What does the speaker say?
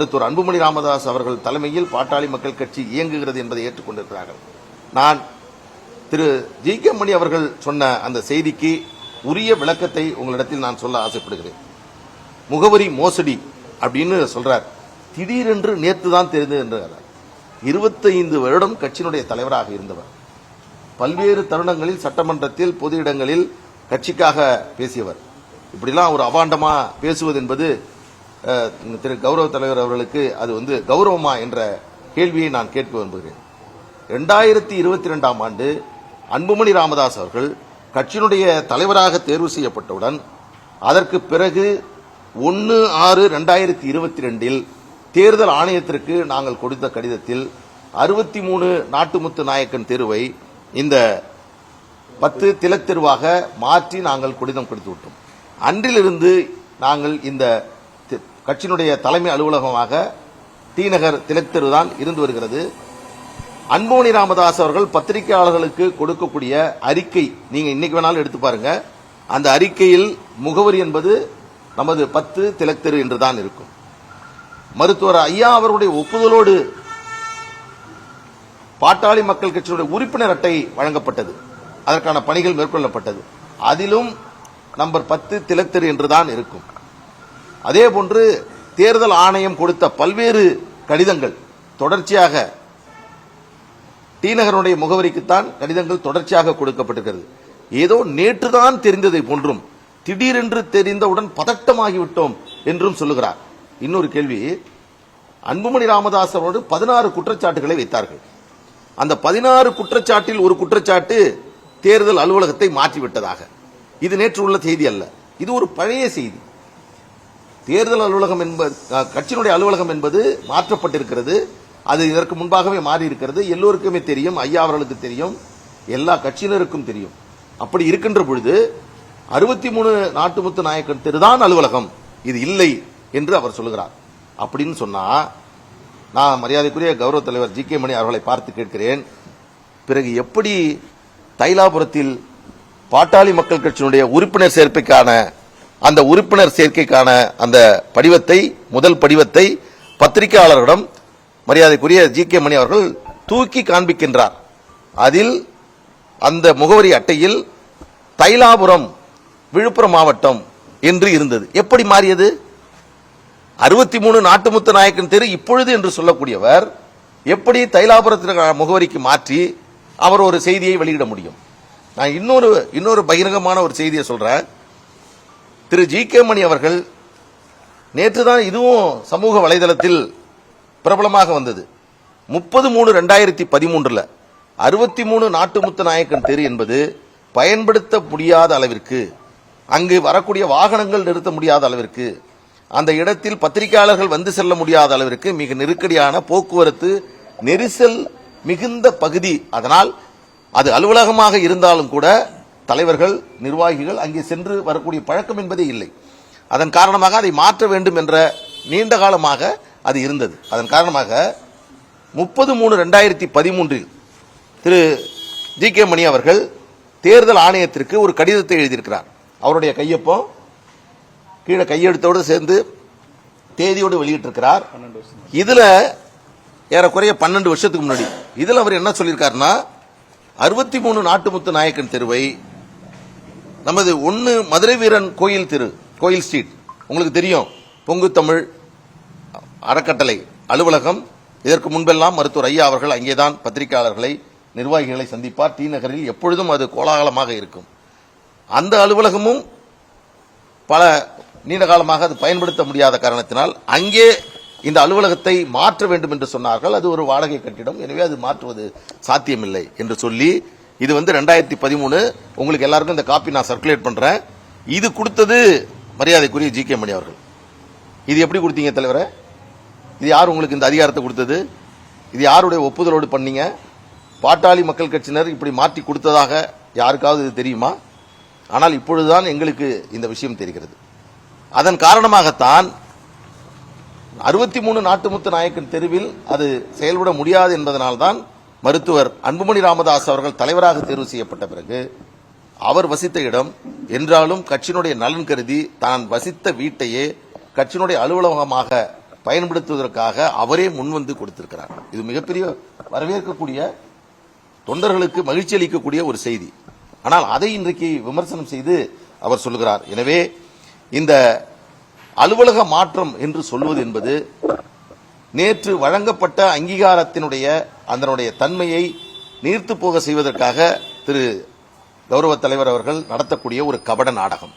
மருத்துவர் அன்புமணி ராமதாஸ் அவர்கள் தலைமையில் பாட்டாளி மக்கள் கட்சி இயங்குகிறது என்பதை ஏற்றுக்கொண்டிருக்கிறார்கள். நான் திரு ஜி கே மணி அவர்கள் சொன்ன அந்த செய்திக்கு உரிய விளக்கத்தை உங்களிடத்தில் நான் சொல்ல ஆசைப்படுகிறேன். முகவரி மோசடி அப்படின்னு சொல்றார். திடீரென்று நேற்று தான் தெரிந்தது என்றார். 25 வருடம் கட்சியினுடைய தலைவராக இருந்தவர். பல்வேறு தருணங்களில் சட்டமன்றத்தில் பொது இடங்களில் கட்சிக்காக பேசியவர். இப்படிலாம் ஒரு அபாண்டமா பேசுவது என்பது திரு கௌரவ தலைவர் அவர்களுக்கு அது கௌரவமா என்ற கேள்வியை நான் கேட்க விரும்புகிறேன். 2022ஆம் ஆண்டு அன்புமணி ராமதாஸ் அவர்கள் கட்சியினுடைய தலைவராக தேர்வு செய்யப்பட்டவுடன் அதற்கு பிறகு 1/6/2022 தேர்தல் ஆணையத்திற்கு நாங்கள் கொடுத்த கடிதத்தில் 63 நாட்டுமுத்து நாயக்கன் தெருவை இந்த 10 திலக் தெருவாக மாற்றி நாங்கள் கடிதம் கொடுத்து விட்டோம். அன்றிலிருந்து நாங்கள் இந்த கட்சியினுடைய தலைமை அலுவலகமாக டி நகர் திலக் தெரு தான் இருந்து வருகிறது. அன்புமணி ராமதாஸ் அவர்கள் பத்திரிகையாளர்களுக்கு கொடுக்கக்கூடிய அறிக்கை நீங்க இன்னைக்கு வேணாலும் எடுத்து பாருங்க. அந்த அறிக்கையில் முகவரி என்பது நமது 10 திலக் தெரு என்றுதான் இருக்கும். மருத்துவர் ஐயா அவர்களுடைய ஒப்புதலோடு பாட்டாளி மக்கள் கட்சியினுடைய உறுப்பினர் அட்டை வழங்கப்பட்டது. அதற்கான பணிகள் மேற்கொள்ளப்பட்டது. அதிலும் நம்பர் 10 திலக் தெரு என்றுதான் இருக்கும். அதேபோன்று தேர்தல் ஆணையம் கொடுத்த பல்வேறு கடிதங்கள் தொடர்ச்சியாக டி நகருடைய முகவரிக்குத்தான் கடிதங்கள் தொடர்ச்சியாக கொடுக்கப்பட்டிருக்கிறது. ஏதோ நேற்றுதான் தெரிந்ததை போன்றும் திடீரென்று தெரிந்தவுடன் பதட்டமாகிவிட்டோம் என்றும் சொல்லுகிறார். இன்னொரு கேள்வி, அன்புமணி ராமதாஸ் அவரோடு 16 குற்றச்சாட்டுகளை வைத்தார்கள். அந்த 16 குற்றச்சாட்டில் ஒரு குற்றச்சாட்டு தேர்தல் அலுவலகத்தை மாற்றிவிட்டதாக. இது நேற்று உள்ள செய்தி அல்ல, இது ஒரு பழைய செய்தி. தேர்தல் அலுவலகம் என்பது கட்சியினுடைய அலுவலகம் என்பது மாற்றப்பட்டிருக்கிறது. அது இதற்கு முன்பாகவே மாறி இருக்கிறது. எல்லோருக்குமே தெரியும், ஐயா அவர்களுக்கு தெரியும், எல்லா கட்சியினருக்கும் தெரியும். அப்படி இருக்கின்ற பொழுது 63 நாட்டுமுத்து நாயக்கன் தெருதான் அலுவலகம், இது இல்லை என்று அவர் சொல்லுகிறார். அப்படின்னு சொன்னா நான் மரியாதைக்குரிய கௌரவ தலைவர் ஜி கே மணி அவர்களை பார்த்து கேட்கிறேன், பிறகு எப்படி தைலாபுரத்தில் பாட்டாளி மக்கள் கட்சியினுடைய உறுப்பினர் சேர்க்கைக்கான அந்த படிவத்தை, முதல் படிவத்தை பத்திரிகையாளர்களிடம் மரியாதைக்குரிய ஜி கே மணி அவர்கள் தூக்கி காண்பிக்கின்றார். அதில் அந்த முகவரி அட்டையில் தைலாபுரம் விழுப்புரம் மாவட்டம் என்று இருந்தது. எப்படி மாறியது? 63 நாட்டுமுத்து நாயக்கன் தெரு இப்பொழுது என்று சொல்லக்கூடியவர் எப்படி தைலாபுரத்திற்கான முகவரிக்கு மாற்றி அவர் ஒரு செய்தியை வெளியிட முடியும்? நான் இன்னொரு பகிரங்கமான ஒரு செய்தியை சொல்றேன். திரு ஜி கே மணி அவர்கள் நேற்றுதான் இதுவும் சமூக வலைதளத்தில் பிரபலமாக வந்தது. 30/3/2013 63 நாட்டுமுத்து நாயக்கன் தெரு என்பது பயன்படுத்த முடியாத அளவிற்கு, அங்கு வரக்கூடிய வாகனங்கள் நிறுத்த முடியாத அளவிற்கு, அந்த இடத்தில் பத்திரிகையாளர்கள் வந்து செல்ல முடியாத அளவிற்கு மிக நெருக்கடியான போக்குவரத்து நெரிசல் மிகுந்த பகுதி. அதனால் அது அலுவலகமாக இருந்தாலும் கூட தலைவர்கள், நிர்வாகிகள் அங்கே சென்று வரக்கூடிய பழக்கம் என்பதே இல்லை. அதன் காரணமாக அதை மாற்ற வேண்டும் என்ற நீண்ட காலமாக அது இருந்தது. அதன் காரணமாக 30/3/2013 திரு ஜி கே மணி அவர்கள் தேர்தல் ஆணையத்திற்கு ஒரு கடிதத்தை எழுதியிருக்கிறார். அவருடைய கையொப்பம் கீழே கையெழுத்தோடு சேர்ந்து தேதியோடு வெளியிட்டிருக்கிறார். இதுல ஏறக்குறைய 12 வருஷத்துக்கு முன்னாடி இதுல அவர் என்ன சொல்லியிருக்காருன்னா, 63 நாட்டுமுத்து நாயக்கன் தெருவை நமது 1 மதுரை வீரன் கோயில் தெரு, கோயில் ஸ்ட்ரீட், உங்களுக்கு தெரியும், பொங்கு தமிழ் அறக்கட்டளை அலுவலகம். இதற்கு முன்பெல்லாம் மருத்துவர் ஐயா அவர்கள் அங்கேதான் பத்திரிகையாளர்களை, நிர்வாகிகளை சந்திப்பார். டி நகரில் எப்பொழுதும் அது கோலாகலமாக இருக்கும். அந்த அலுவலகமும் பல நீண்ட காலமாக அது பயன்படுத்த முடியாத காரணத்தினால் அங்கே இந்த அலுவலகத்தை மாற்ற வேண்டும் என்று சொன்னார்கள். அது ஒரு வாடகை கட்டிடம், எனவே அது மாற்றுவது சாத்தியமில்லை என்று சொல்லி, இது 2013, உங்களுக்கு எல்லாருக்கும் இந்த காப்பி நான் சர்க்குலேட் பண்றேன். இது கொடுத்தது மரியாதைக்குரிய ஜி கே மணி அவர்கள். இது எப்படி கொடுத்தீங்க தலைவரே? இது யார் உங்களுக்கு இந்த அதிகாரத்தை கொடுத்தது? இது யாருடைய ஒப்புதலோடு பண்ணீங்க? பாட்டாளி மக்கள் கட்சியினர் இப்படி மாற்றி கொடுத்ததாக யாருக்காவது இது தெரியுமா? ஆனால் இப்பொழுதுதான் எங்களுக்கு இந்த விஷயம் தெரிகிறது. அதன் காரணமாகத்தான் 63 நாட்டுமுத்து நாயக்கன் தெருவில் அது செயல்பட முடியாது என்பதனால்தான் மருத்துவர் அன்புமணி ராமதாஸ் அவர்கள் தலைவராக தேர்வு செய்யப்பட்ட பிறகு அவர் வசித்த இடம் என்றாலும் கட்சியினுடைய நலன் கருதி தான் வசித்த வீட்டையே கட்சியினுடைய அலுவலகமாக பயன்படுத்துவதற்காக அவரே முன்வந்து கொடுத்திருக்கிறார். இது மிகப்பெரிய வரவேற்கக்கூடிய, தொண்டர்களுக்கு மகிழ்ச்சி அளிக்கக்கூடிய ஒரு செய்தி. ஆனால் அதை இன்றைக்கு விமர்சனம் செய்து அவர் சொல்லுகிறார். எனவே இந்த அலுவலக மாற்றம் என்று சொல்வது என்பது நேற்று வழங்கப்பட்ட அங்கீகாரத்தினுடைய அதனுடைய தன்மையை நீர்த்து போக செய்வதற்காக திரு கௌரவ தலைவர் அவர்கள் நடத்தக்கூடிய ஒரு கபட நாடகம்.